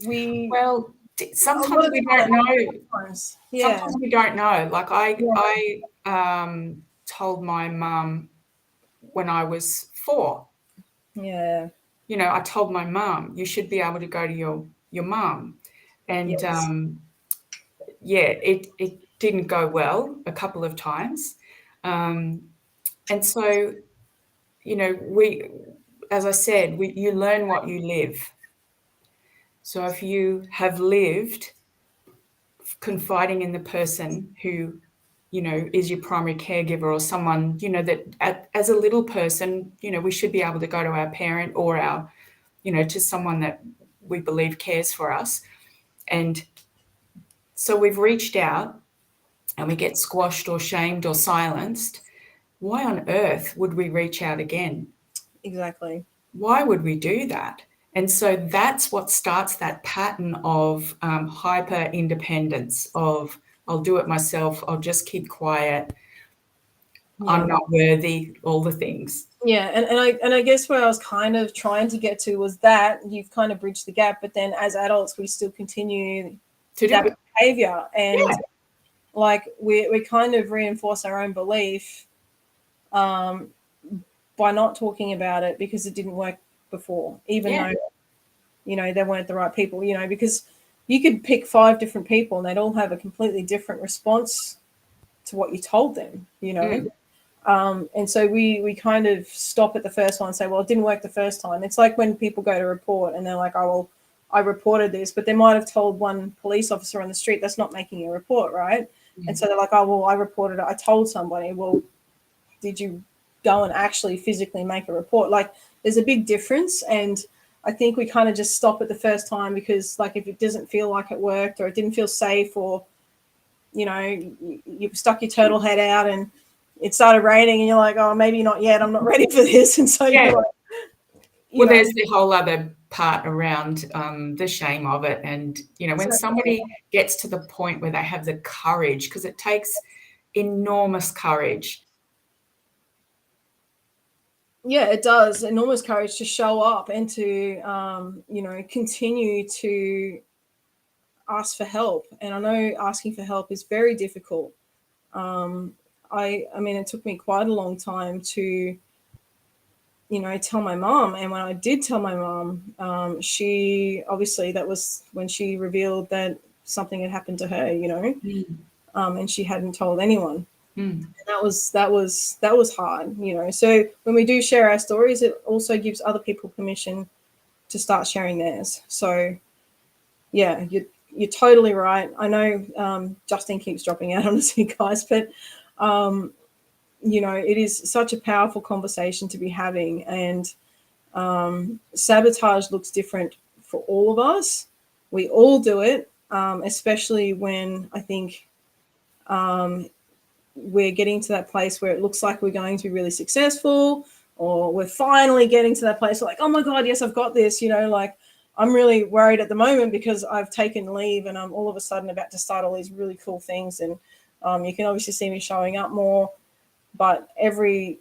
we Well, a sometimes lot of we don't know. times, Sometimes we don't know. Like yeah, I told my mum when I was 4. yeah, I told my mum, you should be able to go to your mum, and yes, it didn't go well a couple of times, and so we, as I said, you learn what you live. So if you have lived confiding in the person who is your primary caregiver, or someone that as a little person, we should be able to go to our parent, or our to someone that we believe cares for us. And so we've reached out and we get squashed or shamed or silenced. Why on earth would we reach out again? exactly. Why would we do that? And so that's what starts that pattern of hyper independence, of I'll do it myself, I'll just keep quiet, I'm not worthy, all the things. Yeah, and I guess where I was kind of trying to get to was that you've kind of bridged the gap, but then as adults we still continue To do that it. behavior, and Yeah. like we kind of reinforce our own belief um, by not talking about it, because it didn't work before, even Yeah. though they weren't the right people. Because you could pick 5 different people and they'd all have a completely different response to what you told them. And so we kind of stop at the first one and say, well, it didn't work the first time. It's like when people go to report and they're like, oh, well, I reported this, but they might have told one police officer on the street, that's not making a report, right? And so they're like, oh, well, I reported it, I told somebody. Well, did you go and actually physically make a report? Like, there's a big difference. And I think we kind of just stop at the first time, because like if it doesn't feel like it worked, or it didn't feel safe, or you stuck your turtle head out and it started raining and you're like, oh, maybe not yet, I'm not ready for this. And so Yeah. you're like, Well, there's the whole other part around the shame of it. And, when so, somebody gets to the point where they have the courage, because it takes enormous courage. yeah, it does enormous courage to show up and to continue to ask for help. And I know asking for help is very difficult. I mean, it took me quite a long time to tell my mom. And when I did tell my mom, she obviously, that was when she revealed that something had happened to her, and she hadn't told anyone. And that was hard, So when we do share our stories, it also gives other people permission to start sharing theirs. So yeah, you're totally right. I know Justine keeps dropping out on us, you guys, but it is such a powerful conversation to be having. And sabotage looks different for all of us. We all do it, especially when I think we're getting to that place where it looks like we're going to be really successful, or we're finally getting to that place where like, oh my God, yes, I've got this, like I'm really worried at the moment because I've taken leave and I'm all of a sudden about to start all these really cool things. And you can obviously see me showing up more, but every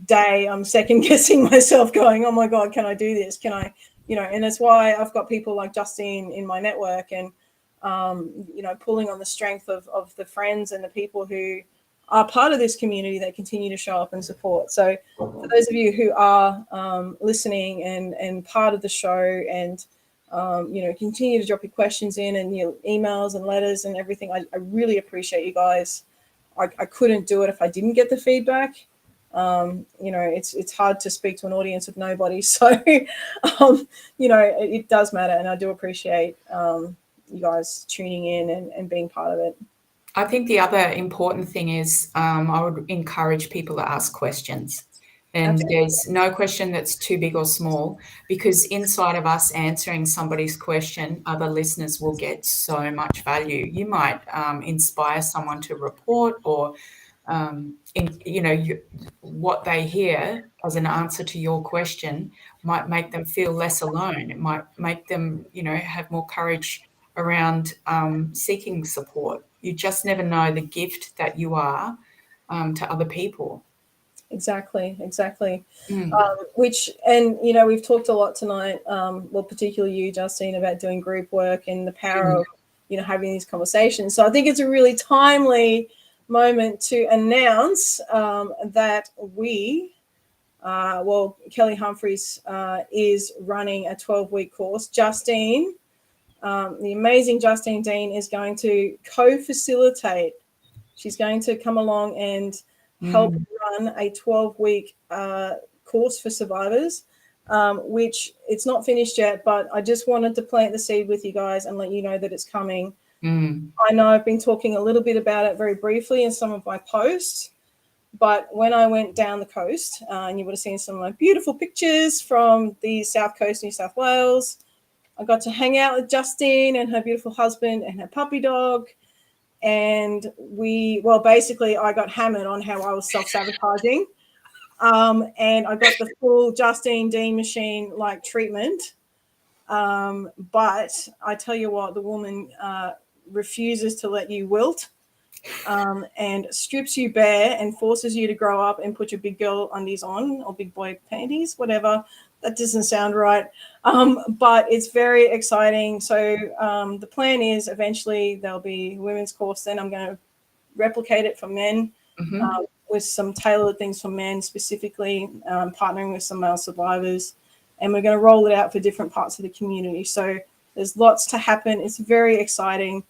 day I'm second guessing myself going, oh my God, can I do this? Can I, and that's why I've got people like Justine in my network, and, pulling on the strength of the friends and the people who are part of this community that continue to show up and support. So for those of you who are listening and part of the show, and, continue to drop your questions in and your emails and letters and everything, I really appreciate you guys. I couldn't do it if I didn't get the feedback. It's hard to speak to an audience of nobody. So, it does matter. And I do appreciate you guys tuning in and being part of it. I think the other important thing is I would encourage people to ask questions. And Absolutely. there's no question that's too big or small, because inside of us answering somebody's question, other listeners will get so much value. You might inspire someone to report, or what they hear as an answer to your question might make them feel less alone. It might make them, have more courage around seeking support. You just never know the gift that you are to other people. Exactly. Mm. We've talked a lot tonight, particularly you, Justine, about doing group work and the power of, having these conversations. So I think it's a really timely moment to announce that Kelly Humphries is running a 12-week course. Justine, the amazing Justine Dean, is going to co-facilitate. She's going to come along and help run a 12-week course for survivors, which it's not finished yet, but I just wanted to plant the seed with you guys and let you know that it's coming. I know I've been talking a little bit about it very briefly in some of my posts, but when I went down the coast, and you would have seen some of my beautiful pictures from the South Coast, New South Wales, I got to hang out with Justine and her beautiful husband and her puppy dog. And basically I got hammered on how I was self-sabotaging. And I got the full Justine Dean machine like treatment. But I tell you what, the woman refuses to let you wilt, and strips you bare and forces you to grow up and put your big girl undies on, or big boy panties, whatever. That doesn't sound right. But it's very exciting. So the plan is eventually there'll be a women's course. Then I'm going to replicate it for men, with some tailored things for men specifically, partnering with some male survivors. And we're going to roll it out for different parts of the community. So there's lots to happen. It's very exciting.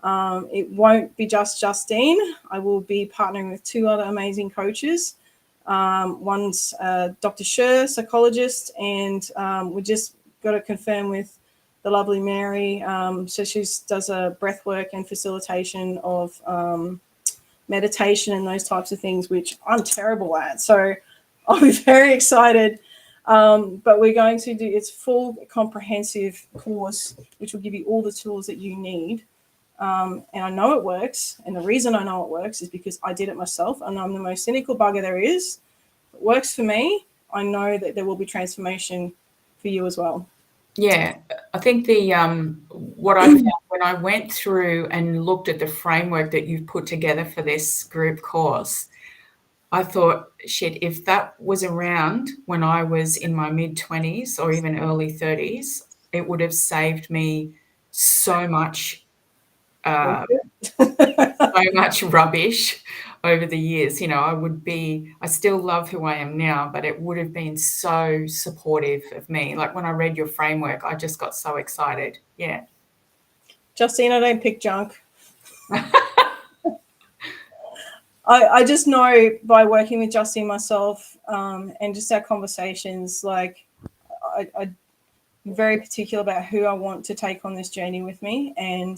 It won't be just Justine. I will be partnering with two other amazing coaches. One's Dr. Sher, psychologist, and we just got to confirm with the lovely Mary. So she does a breath work and facilitation of meditation and those types of things, which I'm terrible at. So I'll be very excited. But we're going to do its full comprehensive course, which will give you all the tools that you need. And I know it works. And the reason I know it works is because I did it myself, and I'm the most cynical bugger there is. It works for me. I know that there will be transformation for you as well. Yeah, I think what I found when I went through and looked at the framework that you've put together for this group course, I thought, shit, if that was around when I was in my mid-20s or even early 30s, it would have saved me so much rubbish over the years. I still love who I am now, but it would have been so supportive of me. Like when I read your framework, I just got so excited. Yeah. Justine, I don't pick junk. I just know by working with Justine myself, and just our conversations, like I'm very particular about who I want to take on this journey with me. And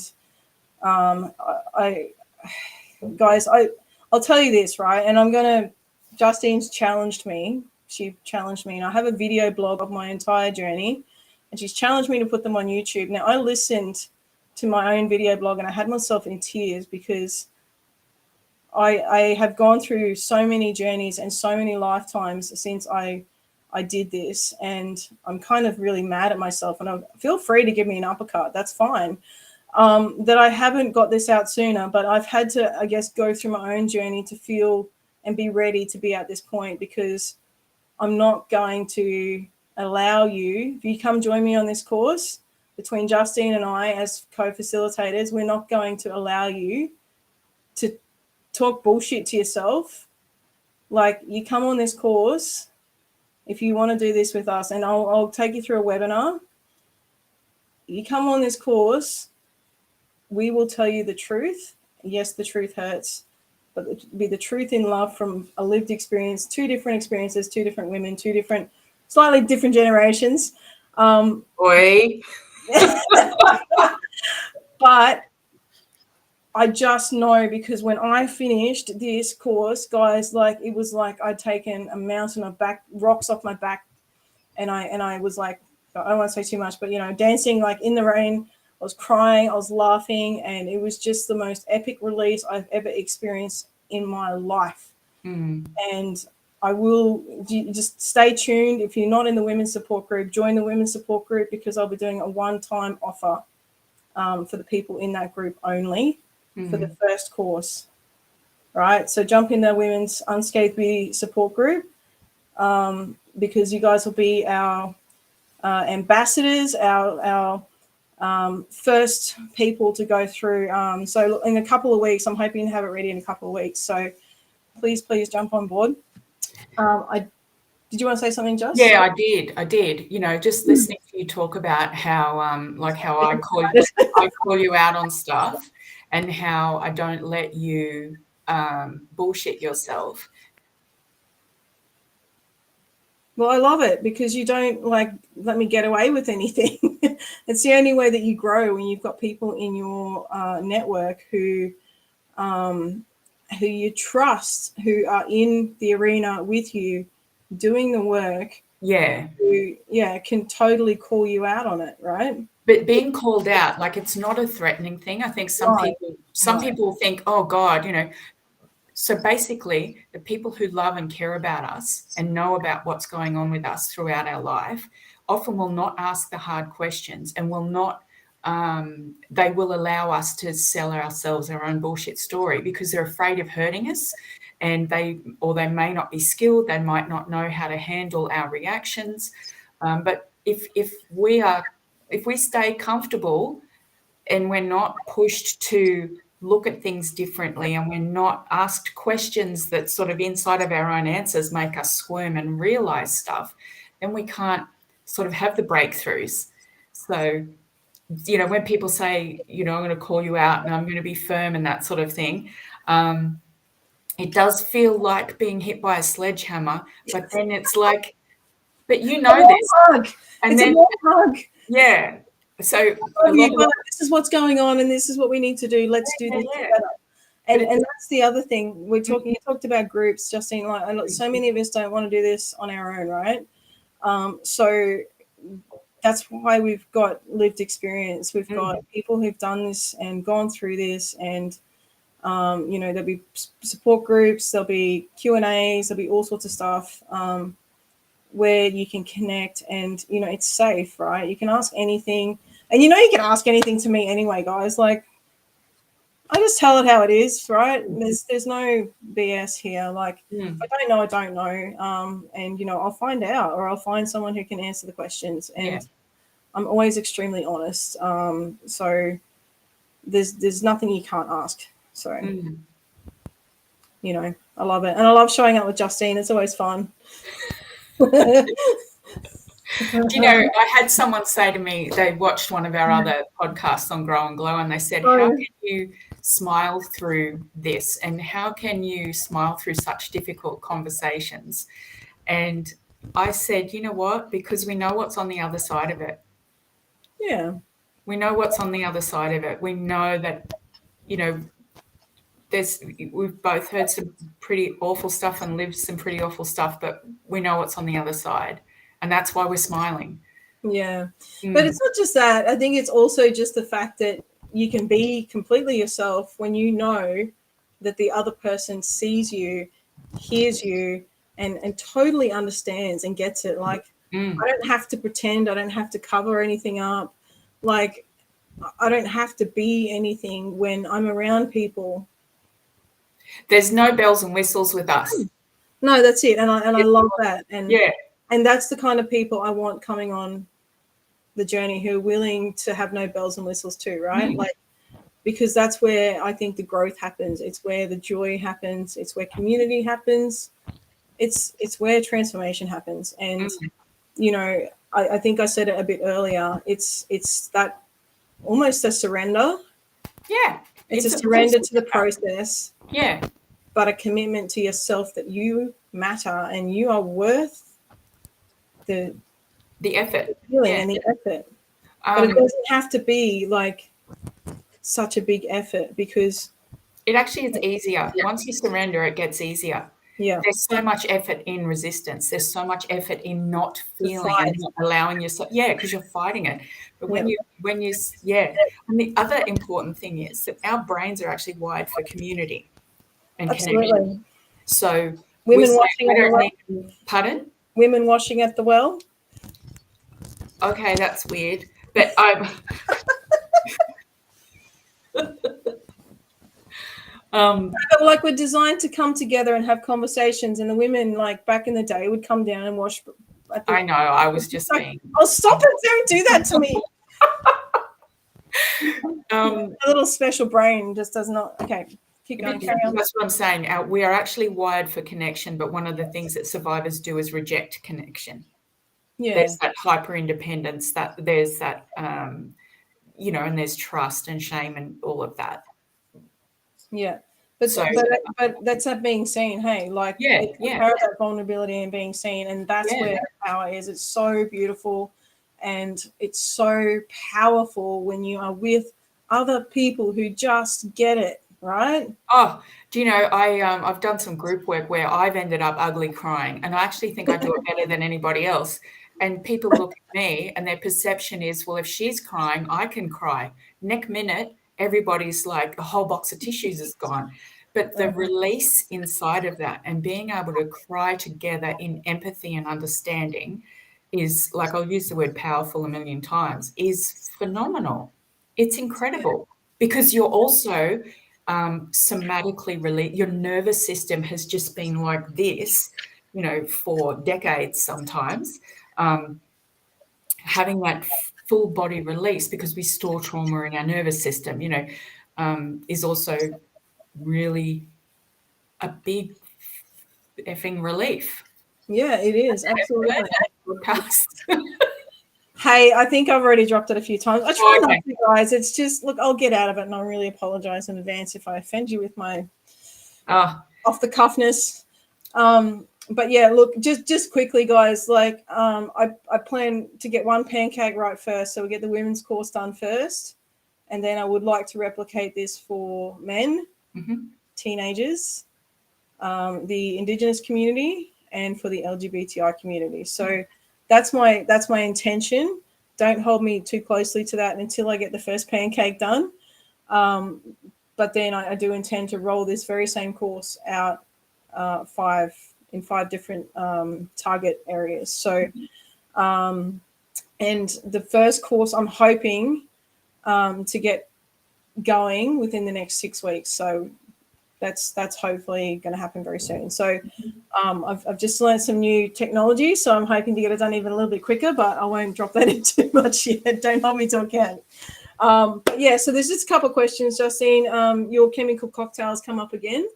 guys, I'll tell you this, right? And Justine's challenged me. She challenged me, and I have a video blog of my entire journey, and she's challenged me to put them on YouTube. Now, I listened to my own video blog, and I had myself in tears because I have gone through so many journeys and so many lifetimes since I did this, and I'm kind of really mad at myself. And feel free to give me an uppercut. That's fine. That I haven't got this out sooner, but I've had to, I guess, go through my own journey to feel and be ready to be at this point, because I'm not going to allow you, if you come join me on this course between Justine and I as co-facilitators, we're not going to allow you to talk bullshit to yourself. Like, you come on this course, if you want to do this with us, and I'll take you through a webinar. You come on this course, we will tell you the truth. Yes, the truth hurts, but it'll be the truth in love from a lived experience, 2 different experiences, 2 different women, 2 different, slightly different generations. Oi. But I just know, because when I finished this course, guys, like, it was like I'd taken a mountain of rocks off my back, and I was like, I don't want to say too much, but, you know, dancing like in the rain. I was crying, I was laughing, and it was just the most epic release I've ever experienced in my life. And I will just stay tuned. If you're not in the women's support group, join the women's support group, because I'll be doing a one-time offer for the people in that group only for the first course. Right, so jump in the women's Unscathed Beauty support group, because you guys will be our ambassadors, our first people to go through. So in a couple of weeks, I'm hoping to have it ready in a couple of weeks. So please jump on board. Did you want to say something, Just? Yeah, I did. You know, just listening to you talk about how, like, how I call you out on stuff, and how I don't let you bullshit yourself. Well, I love it, because you don't let me get away with anything. It's the only way that you grow, when you've got people in your network who you trust, who are in the arena with you, doing the work. Yeah. Who, can totally call you out on it, right? But being called out, like, it's not a threatening thing. I think some people think, oh God, you know. So basically, the people who love and care about us and know about what's going on with us throughout our life often will not ask the hard questions, and will not, they will allow us to sell ourselves our own bullshit story, because they're afraid of hurting us, and they may not be skilled, they might not know how to handle our reactions. But if we stay comfortable, and we're not pushed to look at things differently, and we're not asked questions that sort of inside of our own answers make us squirm and realize stuff, then we can't sort of have the breakthroughs. So, you know, when people say, you know, I'm going to call you out and I'm going to be firm and that sort of thing, it does feel like being hit by a sledgehammer, but then it's like, but you know this. And it's then, a warm hug. Yeah. So this is what's going on, and this is what we need to do. Let's do this together. And that's the other thing we're talking. You talked about groups, Justine. Like, so many of us don't want to do this on our own, right? So that's why we've got lived experience. We've got people who've done this and gone through this, and you know, there'll be support groups, there'll be Q&As, there'll be all sorts of stuff. Where you can connect, and, you know, it's safe, right? You can ask anything, and, you know, you can ask anything to me anyway, guys. Like, I just tell it how it is, right? There's no BS here. Like, if I don't know, I don't know. And, you know, I'll find out, or I'll find someone who can answer the questions. And I'm always extremely honest. So there's nothing you can't ask. So, you know, I love it. And I love showing up with Justine. It's always fun. You know, I had someone say to me, they watched one of our other podcasts on Grow and Glow, and they said, how can you smile through this, and how can you smile through such difficult conversations? And I said, you know what, because we know what's on the other side of it. Yeah. We know what's on the other side of it. We know that, you know, we've both heard some pretty awful stuff and lived some pretty awful stuff, but we know what's on the other side, and that's why we're smiling. Yeah. But it's not just that. I think it's also just the fact that you can be completely yourself when you know that the other person sees you, hears you, and totally understands and gets it. Like, I don't have to pretend. I don't have to cover anything up. Like, I don't have to be anything when I'm around people. There's no bells and whistles with us. No, that's it. And I love that. And yeah. And that's the kind of people I want coming on the journey, who are willing to have no bells and whistles too, right? Like, because that's where I think the growth happens. It's where the joy happens. It's where community happens. It's where transformation happens. And you know, I think I said it a bit earlier. It's that almost a surrender. Yeah. It's a surrender to the process. Yeah. But a commitment to yourself that you matter and you are worth the effort. Healing and the effort. But it doesn't have to be like such a big effort, because it actually is easier. Once you surrender, it gets easier. Yeah. There's so much effort in resistance. There's so much effort in not feeling and not allowing yourself. Yeah, because you're fighting it. But when you, and the other important thing is that our brains are actually wired for community and connection. So women washing at the well. Pardon? Women washing at the well. Okay, that's weird. But I'm like, we're designed to come together and have conversations, and the women, like back in the day, would come down and wash. I know. I was just saying. Oh, stop it! Don't do that to me. A little special brain just does not. Okay, keep going. Carry on. That's what I'm saying. We are actually wired for connection, but one of the things that survivors do is reject connection. Yeah. There's that hyper independence. That there's that. You know, and there's trust and shame and all of that. Yeah. But that's not being seen, hey? Like, it's the power of that vulnerability and being seen, and that's where power is. It's so beautiful, and it's so powerful when you are with other people who just get it, right? Oh, do you know, I've done some group work where I've ended up ugly crying, and I actually think I do it better than anybody else. And people look at me and their perception is, well, if she's crying, I can cry. Next minute, everybody's like, a whole box of tissues is gone. But the release inside of that and being able to cry together in empathy and understanding is, like, I'll use the word powerful a million times, is phenomenal. It's incredible, because you're also somatically released. Your nervous system has just been like this, you know, for decades sometimes. Having that full body release, because we store trauma in our nervous system, you know, is also really a big effing relief. Yeah, it is. Absolutely. Hey, I think I've already dropped it a few times. I try not to, guys. It's just, look, I'll get out of it, and I really apologize in advance if I offend you with my off the cuffness. But yeah, look, just quickly, guys, like, I plan to get one pancake right first. So we get the women's course done first. And then I would like to replicate this for men, teenagers, the Indigenous community, and for the LGBTI community. So that's my intention. Don't hold me too closely to that until I get the first pancake done. But then I do intend to roll this very same course out in five different target areas. So, and the first course I'm hoping to get going within the next 6 weeks. So that's hopefully going to happen very soon. So I've just learned some new technology, so I'm hoping to get it done even a little bit quicker, but I won't drop that in too much yet. Don't hold me to account. But yeah, so there's just a couple of questions, Justine. Your chemical cocktails come up again.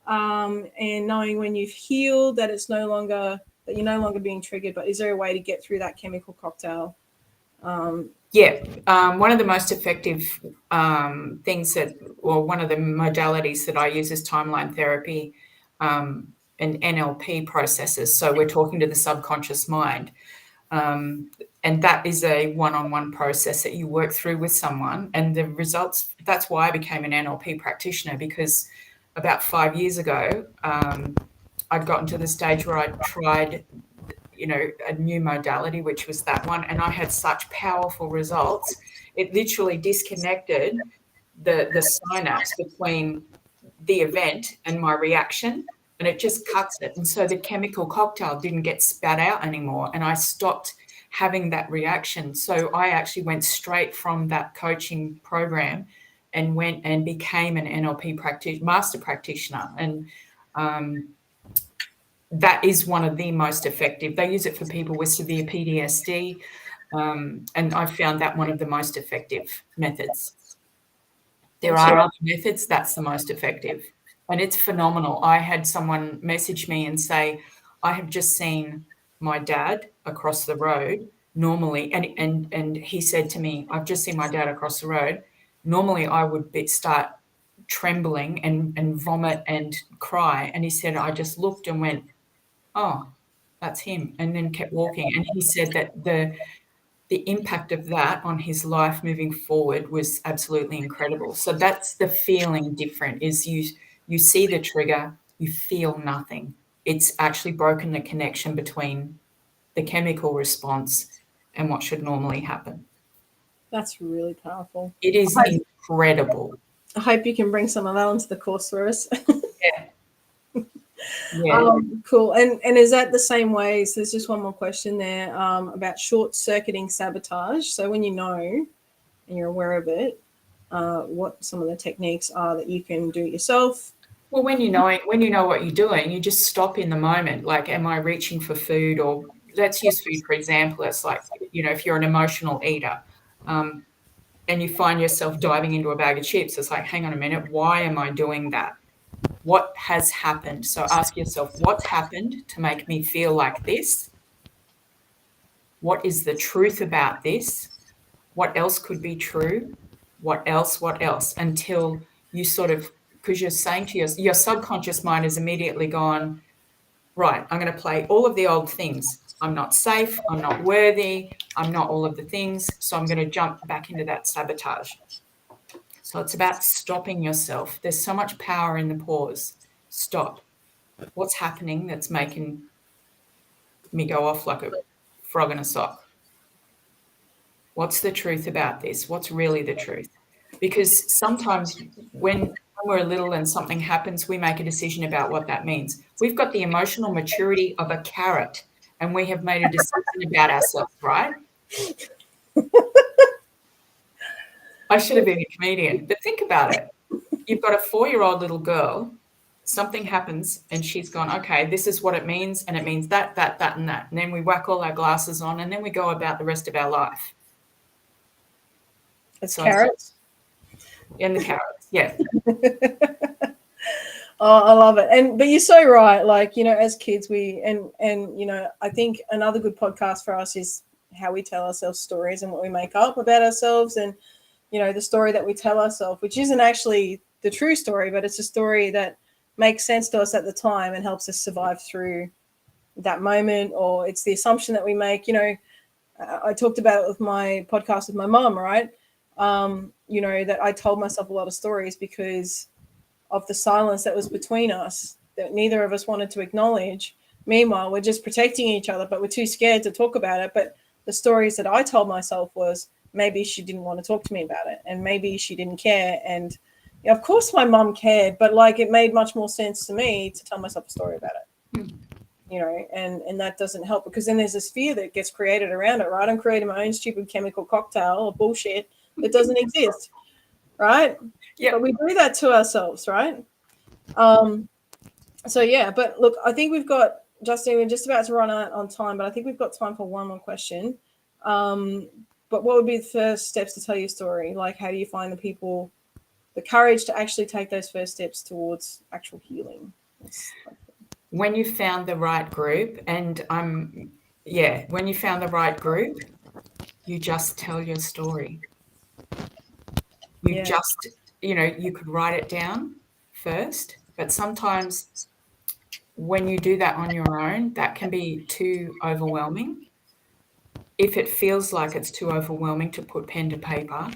And knowing when you've healed that you're no longer being triggered, but is there a way to get through that chemical cocktail? One of the most effective things one of the modalities that I use is timeline therapy and NLP processes. So we're talking to the subconscious mind. And that is a one-on-one process that you work through with someone, and the results, that's why I became an NLP practitioner, because about 5 years ago, I'd gotten to the stage where I'd tried, a new modality, which was that one, and I had such powerful results. It literally disconnected the synapse between the event and my reaction, and it just cuts it. And so the chemical cocktail didn't get spat out anymore, and I stopped having that reaction. So I actually went straight from that coaching program and went and became an NLP master practitioner. And that is one of the most effective. They use it for people with severe PTSD, and I found that one of the most effective methods. There are other methods, that's the most effective. And it's phenomenal. I had someone message me and say, I have just seen my dad across the road. Normally, and he said to me, I've just seen my dad across the road. Normally I would start trembling and vomit and cry. And he said, I just looked and went, oh, that's him, and then kept walking. And he said that the impact of that on his life moving forward was absolutely incredible. So that's the feeling different, is you see the trigger, you feel nothing. It's actually broken the connection between the chemical response and what should normally happen. That's really powerful. It is incredible. I hope you can bring some of that onto the course for us. Yeah. Yeah. Cool. And is that the same way? So there's just one more question there about short-circuiting sabotage. So when you know and you're aware of it, what some of the techniques are that you can do yourself? Well, when you know what you're doing, you just stop in the moment. Like, am I reaching for food? Or let's use food, for example. It's like, if you're an emotional eater, and you find yourself diving into a bag of chips, it's like, hang on a minute, why am I doing that? What has happened? So ask yourself, what's happened to make me feel like this? What is the truth about this? What else could be true? What else? Until you sort of, because you're saying to your subconscious mind has immediately gone, right, I'm going to play all of the old things. I'm not safe. I'm not worthy. I'm not all of the things. So I'm going to jump back into that sabotage. So it's about stopping yourself. There's so much power in the pause. Stop. What's happening that's making me go off like a frog in a sock? What's the truth about this? What's really the truth? Because sometimes when we're little and something happens, we make a decision about what that means. We've got the emotional maturity of a carrot, and we have made a decision about ourselves, right? I should have been a comedian, but think about it. You've got a 4-year-old little girl, something happens, and she's gone, okay, this is what it means, and it means that, that, that, and that. And then we whack all our glasses on, and then we go about the rest of our life. It's carrots? And the carrots, yeah. Oh, I love it. But you're so right. Like, as kids, I think another good podcast for us is how we tell ourselves stories and what we make up about ourselves. And, the story that we tell ourselves, which isn't actually the true story, but it's a story that makes sense to us at the time and helps us survive through that moment, or it's the assumption that we make. I talked about it with my podcast with my mom, right? That I told myself a lot of stories because of the silence that was between us that neither of us wanted to acknowledge. Meanwhile, we're just protecting each other, but we're too scared to talk about it. But the stories that I told myself was maybe she didn't want to talk to me about it, and maybe she didn't care. And of course my mom cared, but it made much more sense to me to tell myself a story about it. And that doesn't help, because then there's this fear that gets created around it, right? I'm creating my own stupid chemical cocktail of bullshit that doesn't exist, right? Yeah. But we do that to ourselves, right? So yeah, but look, I think we've got, Justine, we're just about to run out on time, but I think we've got time for one more question. But what would be the first steps to tell your story? Like, how do you find the courage to actually take those first steps towards actual healing? When you found the right group, and when you found the right group, you just tell your story. Just, you could write it down first, but sometimes when you do that on your own, that can be too overwhelming. If it feels like it's too overwhelming to put pen to paper,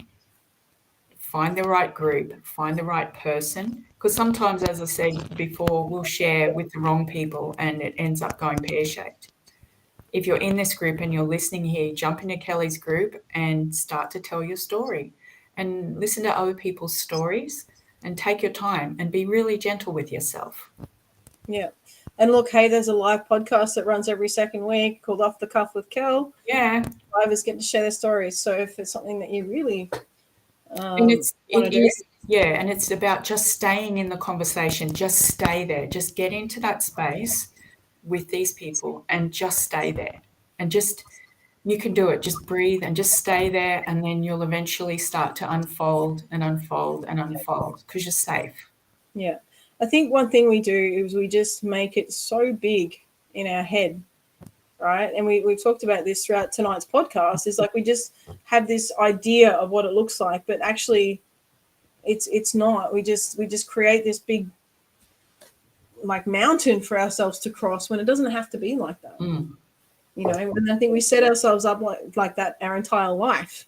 find the right group, find the right person. Because sometimes, as I said before, we'll share with the wrong people and it ends up going pear-shaped. If you're in this group and you're listening here, jump into Kelly's group and start to tell your story and listen to other people's stories and take your time and be really gentle with yourself. Yeah. And look, hey, there's a live podcast that runs every second week called Off the Cuff with Kel. Yeah. Drivers get to share their stories. So if it's something that you really And want to do. Yeah, and it's about just staying in the conversation. Just stay there. Just get into that space with these people and just stay there. And just, you can do it. Just breathe and just stay there. And then you'll eventually start to unfold and unfold and unfold because you're safe. Yeah. I think one thing we do is we just make it so big in our head, right? And we've talked about this throughout tonight's podcast, is like we just have this idea of what it looks like, but actually it's not. We just create this big like mountain for ourselves to cross when it doesn't have to be like that. Mm. You know, and I think we set ourselves up like that our entire life.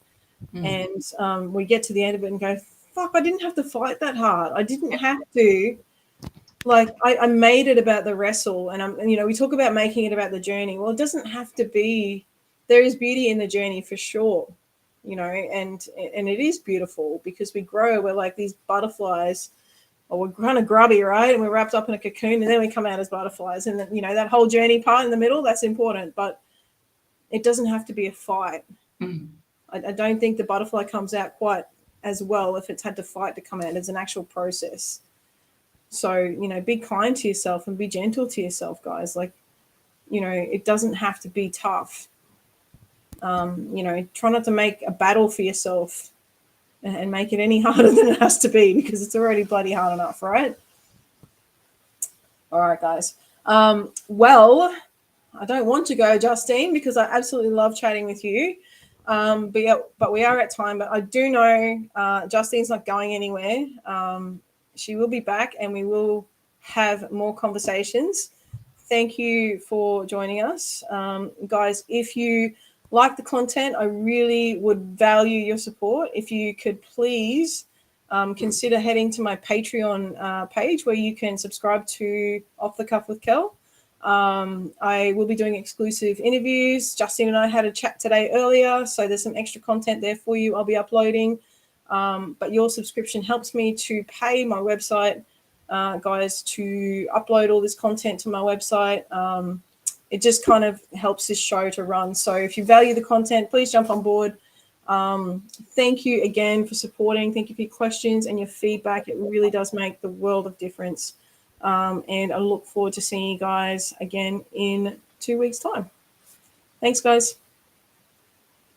Mm. And we get to the end of it and go, fuck, I didn't have to fight that hard. I didn't have to. Like I made it about the wrestle, and you know, we talk about making it about the journey. Well, it doesn't have to be. There is beauty in the journey for sure, you know, and it is beautiful because we grow. We're like these butterflies, or we're kind of grubby, right? And we're wrapped up in a cocoon, and then we come out as butterflies. And then, you know, that whole journey part in the middle, that's important, but it doesn't have to be a fight. Mm. I don't think the butterfly comes out quite as well if it's had to fight to come out. It's an actual process. So, you know, be kind to yourself and be gentle to yourself, guys. Like, you know, it doesn't have to be tough. You know, try not to make a battle for yourself and make it any harder than it has to be, because it's already bloody hard enough, right? All right, guys. Well, I don't want to go, Justine, because I absolutely love chatting with you. But we are at time. But I do know Justine's not going anywhere. She will be back, and we will have more conversations. Thank you for joining us. Guys, if you like the content, I really would value your support. If you could please consider heading to my Patreon page, where you can subscribe to Off the Cuff with Kel. I will be doing exclusive interviews. Justine and I had a chat today earlier, so there's some extra content there for you I'll be uploading. But your subscription helps me to pay my website, guys, to upload all this content to my website. It just kind of helps this show to run. So if you value the content, please jump on board. Thank you again for supporting. Thank you for your questions and your feedback. It really does make the world of difference. And I look forward to seeing you guys again in 2 weeks' time. Thanks, guys.